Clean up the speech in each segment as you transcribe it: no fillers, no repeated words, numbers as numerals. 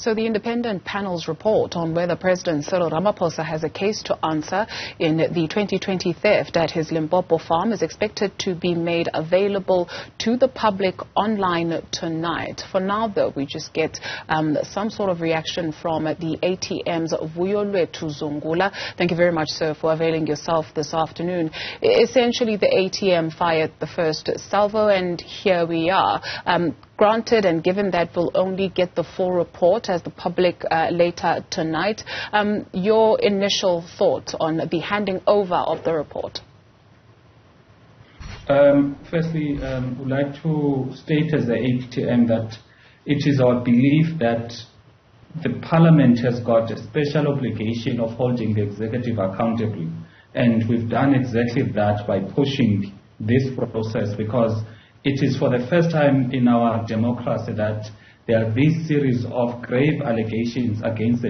So the independent panel's report on whether President Cyril Ramaphosa has a case to answer in the 2020 theft at his Limpopo farm is expected to be made available to the public online tonight. For now, though, we just get some sort of reaction from the ATM's Vuyolwethu Zungula. Thank you very much, sir, for availing yourself this afternoon. Essentially, the ATM fired the first salvo, and here we are. Granted, and given that we'll only get the full report as the public later tonight, your initial thoughts on the handing over of the report? Firstly, we'd like to state as the ATM that it is our belief that the Parliament has got a special obligation of holding the executive accountable, and we've done exactly that by pushing this process, because it is for the first time in our democracy that there are this series of grave allegations against the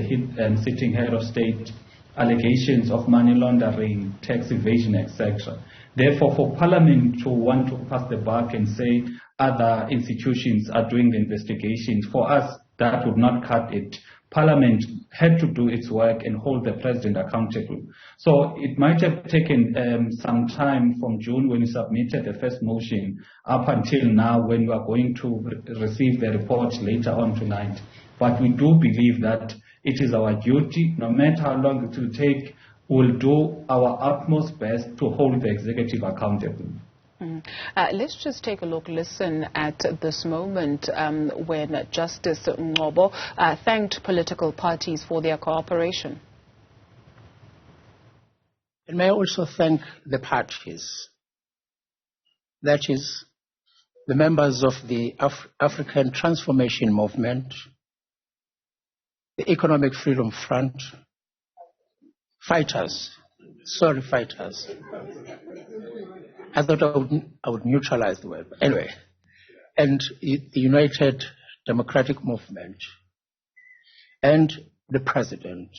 sitting head of state, allegations of money laundering, tax evasion, etc. Therefore, for Parliament to want to pass the buck and say other institutions are doing the investigations, for us, that would not cut it. Parliament had to do its work and hold the president accountable. So it might have taken some time from June when we submitted the first motion up until now when we are going to receive the report later on tonight. But we do believe that it is our duty, no matter how long it will take, we'll do our utmost best to hold the executive accountable. Let's just take a listen at this moment when Justice Ngobo thanked political parties for their cooperation. And may I also thank the parties, that is, the members of the African Transformation Movement, the Economic Freedom Front, fighters. I thought I would neutralize the word. Anyway, and the United Democratic Movement and the President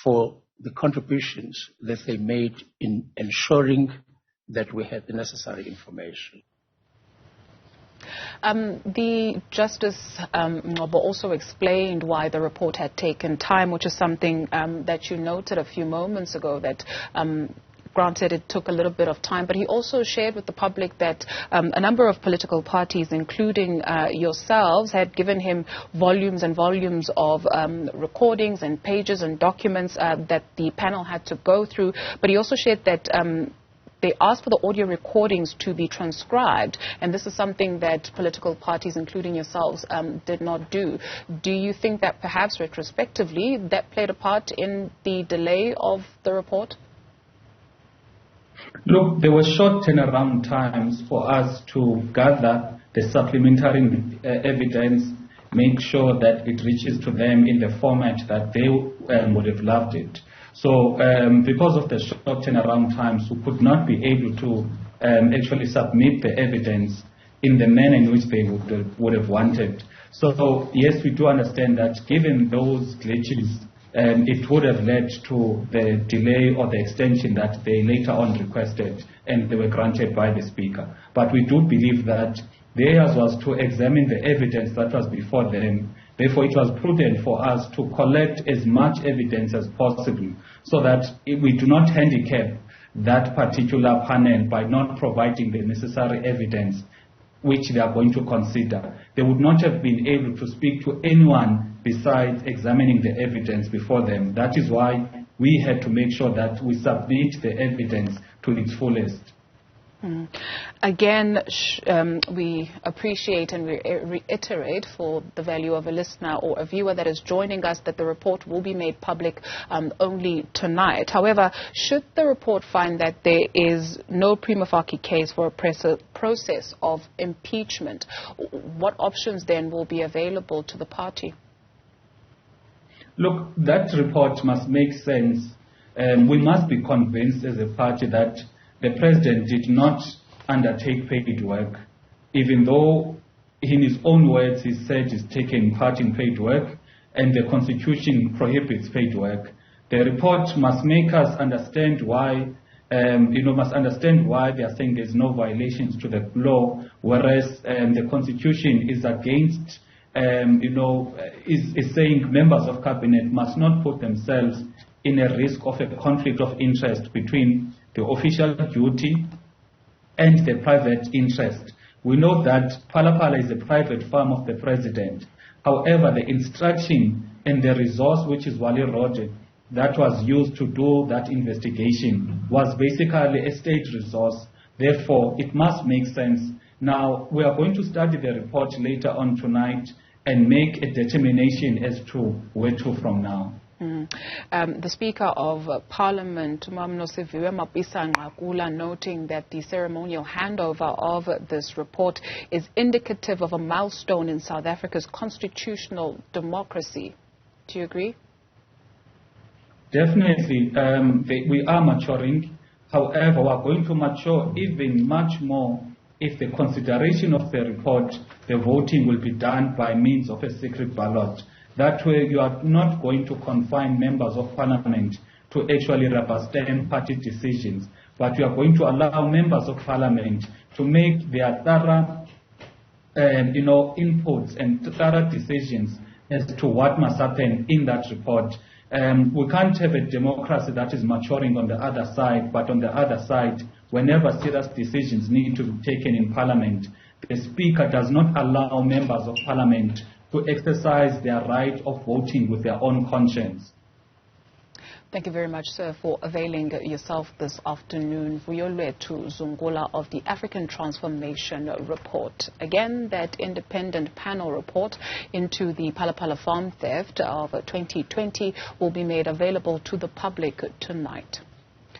for the contributions that they made in ensuring that we had the necessary information. The Justice Ngobo also explained why the report had taken time, which is something that you noted a few moments ago, that granted, it took a little bit of time, but he also shared with the public that a number of political parties, including yourselves, had given him volumes and volumes of recordings and pages and documents that the panel had to go through. But he also shared that they asked for the audio recordings to be transcribed, and this is something that political parties, including yourselves, did not do. Do you think that perhaps retrospectively that played a part in the delay of the report? Look, there were short turnaround times for us to gather the supplementary evidence, make sure that it reaches to them in the format that they would have loved it. So because of the short turnaround times, we could not be able to actually submit the evidence in the manner in which they would have wanted. So yes, we do understand that given those glitches, it would have led to the delay or the extension that they later on requested, and they were granted by the Speaker. But we do believe that theirs was to examine the evidence that was before them. Therefore, it was prudent for us to collect as much evidence as possible so that we do not handicap that particular panel by not providing the necessary evidence which they are going to consider. They would not have been able to speak to anyone besides examining the evidence before them. That is why we had to make sure that we submit the evidence to its fullest. Again, we appreciate and we reiterate for the value of a listener or a viewer that is joining us that the report will be made public only tonight. However, should the report find that there is no prima facie case for a process of impeachment, what options then will be available to the party? Look, that report must make sense. We must be convinced as a party that the President did not undertake paid work, even though in his own words he said he's taking part in paid work and the Constitution prohibits paid work. The report must make us understand why, must understand why they are saying there's no violations to the law, whereas the Constitution is against is saying members of cabinet must not put themselves in a risk of a conflict of interest between the official duty and the private interest. We know that Phala Phala is a private farm of the president. However, the instruction and the resource, which is Wali Road, that was used to do that investigation, was basically a state resource. Therefore, it must make sense. Now, we are going to study the report later on tonight and make a determination as to where to from now. The Speaker of Parliament, Nosiviwe Mapisa-Nqakula, noting that the ceremonial handover of this report is indicative of a milestone in South Africa's constitutional democracy. Do you agree? Definitely. We are maturing. However, we are going to mature even much more if the consideration of the report, the voting will be done by means of a secret ballot. That way, you are not going to confine members of parliament to actually rubber stamp party decisions, but you are going to allow members of parliament to make their thorough, inputs and thorough decisions as to what must happen in that report. We can't have a democracy that is maturing on the other side, but on the other side, whenever serious decisions need to be taken in parliament, the Speaker does not allow members of parliament to exercise their right of voting with their own conscience. Thank you very much, sir, for availing yourself this afternoon. Vuyolwethu Zungula of the African Transformation Report. Again, that independent panel report into the Phala Phala farm theft of 2020 will be made available to the public tonight.